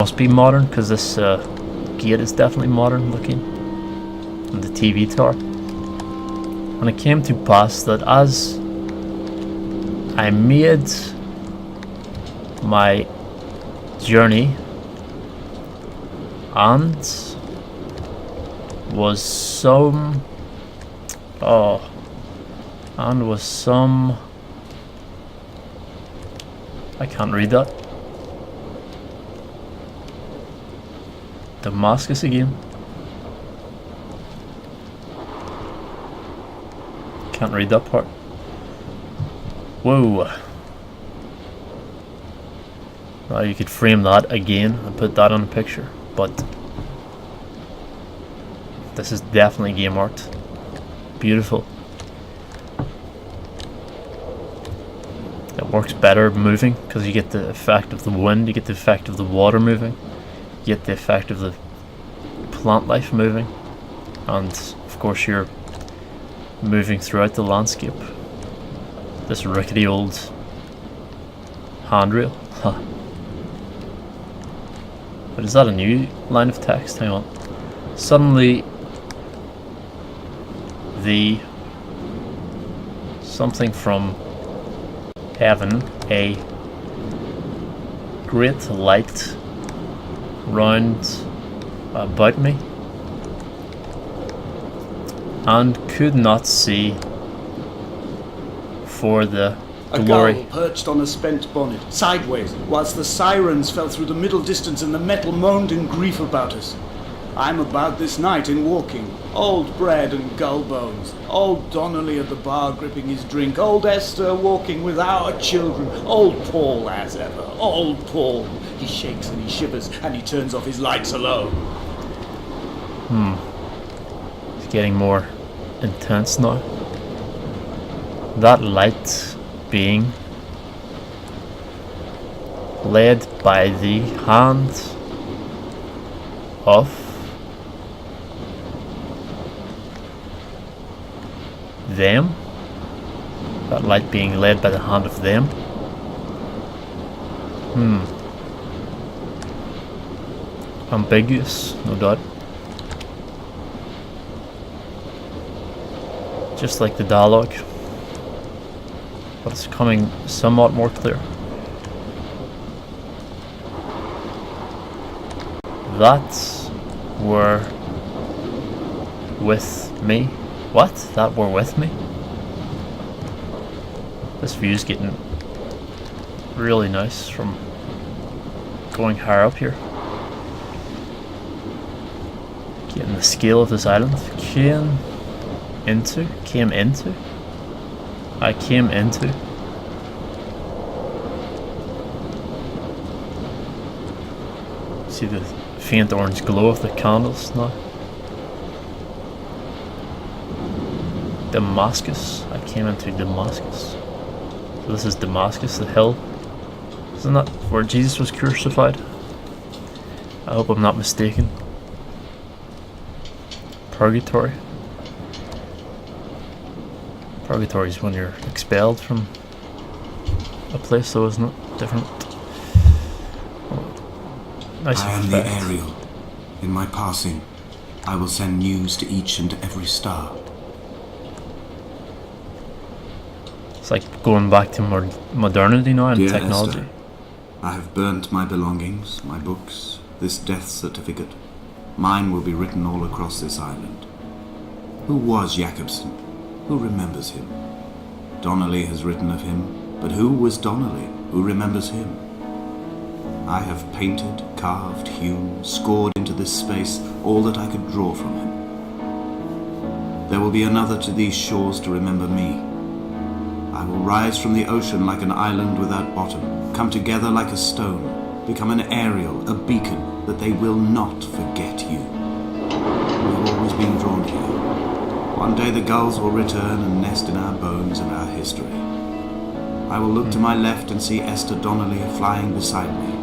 must be modern, because this gate is definitely modern looking. And the TV tower. And it came to pass that as I made my journey and was some I can't read that. Damascus again. Can't read that part. Whoa. Now you could frame that again and put that on a picture, but this is definitely game art. Beautiful. It works better moving because you get the effect of the wind, you get the effect of the water moving, you get the effect of the plant life moving, and of course you're moving throughout the landscape. This rickety old handrail. Huh. But is that a new line of text? Hang on. Suddenly the something from heaven, a great light round about me, and could not see for the glory. A gull perched on a spent bonnet, sideways, whilst the sirens fell through the middle distance and the metal moaned in grief about us. I'm about this night in walking, old bread and gull bones, old Donnelly at the bar gripping his drink, old Esther walking with our children, old Paul as ever, old Paul. He shakes and he shivers and he turns off his lights alone. It's getting more intense now. That light being led by the hand of them. That light being led by the hand of them. Ambiguous, no doubt. Just like the dialogue, but it's coming somewhat more clear. That were with me. What? That were with me? This view's getting really nice from going higher up here. Getting the scale of this island. Came into. See the faint orange glow of the candles now. Damascus. I came into Damascus. So this is Damascus, the hill. Isn't that where Jesus was crucified? I hope I'm not mistaken. Purgatory. Purgatory is when you're expelled from a place, though, isn't it? Different. Nice I am the Ariel. In my passing, I will send news to each and every star. It's like going back to modernity now and Dear technology. Esther, I have burnt my belongings, my books, this death certificate. Mine will be written all across this island. Who was Jakobsen? Who remembers him? Donnelly has written of him, but who was Donnelly? Who remembers him? I have painted, carved, hewn, scored into this space all that I could draw from him. There will be another to these shores to remember me. I will rise from the ocean like an island without bottom, come together like a stone, become an Ariel, a beacon, that they will not forget you. We have always been drawn here. One day the gulls will return and nest in our bones and our history. I will look to my left and see Esther Donnelly flying beside me.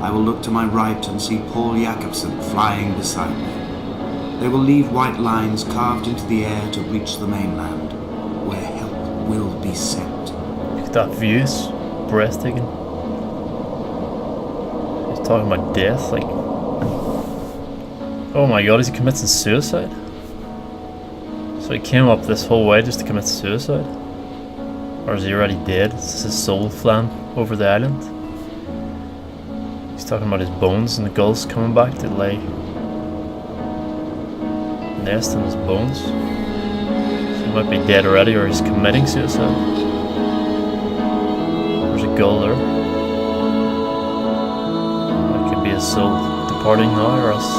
I will look to my right and see Paul Jakobsen flying beside me. They will leave white lines carved into the air to reach the mainland, where help will be sent. Look at that view, it's breathtaking. talking about death, like, oh my god, is he committing suicide? So he came up this whole way just to commit suicide? Or is he already dead? Is his soul flying over the island? He's talking about his bones and the gulls coming back to lay nest in his bones. So he might be dead already, or he's committing suicide. There's a gull there. That could be his soul departing now, or else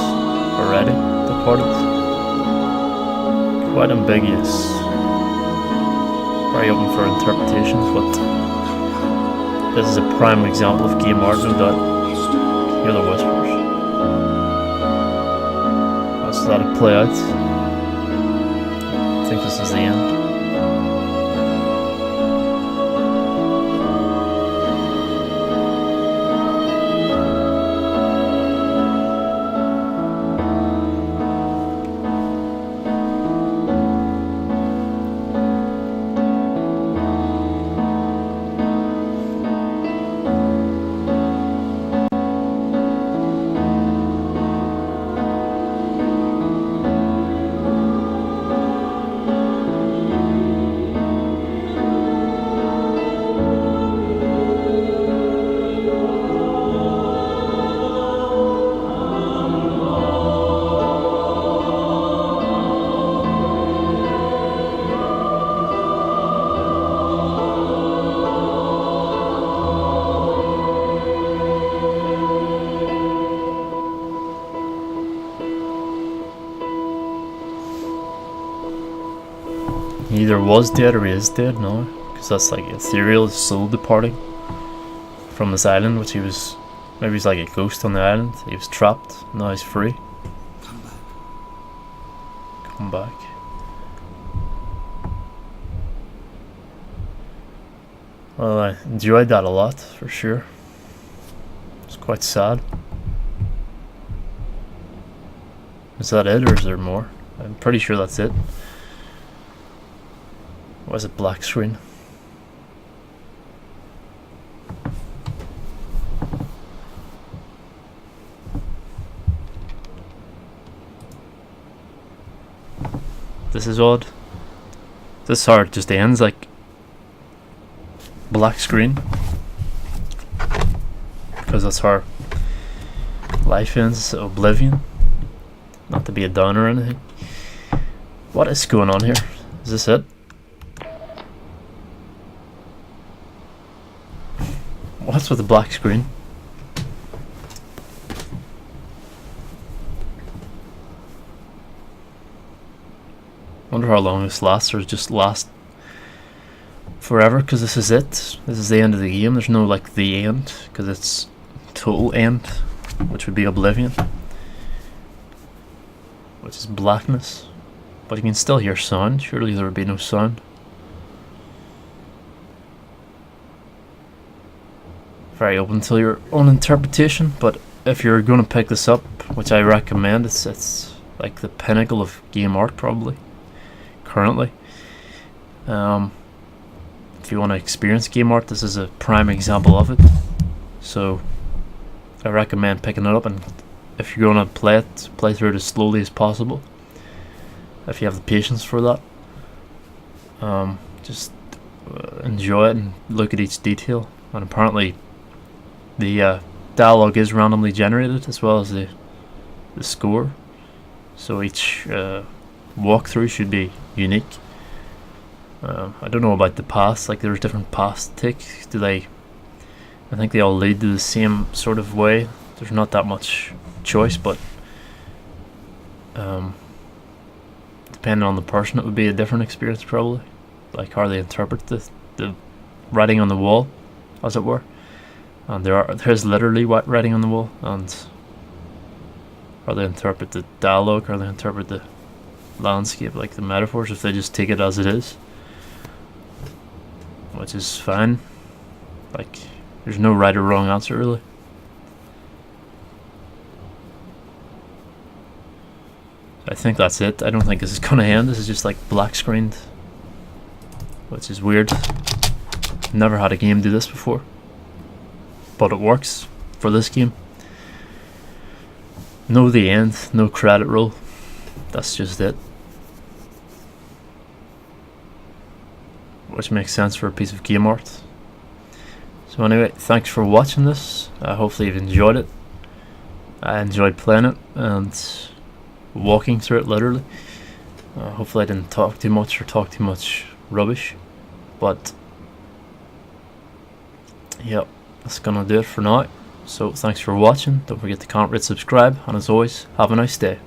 already departed. Quite ambiguous. Very open for interpretations, but this is a prime example of game art, no doubt. Hear the whispers. Let's let it play out. I think this is the end. He either was dead or he is dead now, because that's like ethereal soul departing from this island, which he was, maybe he's like a ghost on the island. He was trapped, now he's free. Come back. Come back. Well, I enjoyed that a lot, for sure. It's quite sad. Is that it, or is there more? I'm pretty sure that's it. Why is it black screen? This is odd. This is how it just ends, like black screen, because that's how life ends. Oblivion. Not to be a downer or anything. What is going on here? Is this it? What's with the black screen? Wonder how long this lasts, or just last forever, because this is it. This is the end of the game. There's no like the end, because it's total end, which would be oblivion, which is blackness. But you can still hear sound. Surely there would be no sound. Very open to your own interpretation, but if you're going to pick this up, which I recommend, it's like the pinnacle of game art probably currently. If you want to experience game art, this is a prime example of it. So I recommend picking it up, and if you're going to play it, play through it as slowly as possible, if you have the patience for that. Just enjoy it and look at each detail. And apparently the dialogue is randomly generated, as well as the score, so each walkthrough should be unique. I don't know about the paths, like there's different paths to take. I think they all lead to the same sort of way. There's not that much choice, but depending on the person, it would be a different experience probably, like how they interpret the writing on the wall, as it were. And there's literally writing on the wall, and how they interpret the dialogue, or they interpret the landscape, like the metaphors, if they just take it as it is, which is fine. Like, there's no right or wrong answer really. I think that's it. I don't think this is gonna end. This is just like black screened, which is weird. Never had a game do this before, but it works for this game. No the end, no credit roll. That's just it. Which makes sense for a piece of game art. So anyway, thanks for watching this. Hopefully you've enjoyed it. I enjoyed playing it and walking through it literally. Hopefully I didn't talk too much or talk too much rubbish. But yep, that's gonna do it for now. So thanks for watching. Don't forget to comment, rate, subscribe, and as always, have a nice day.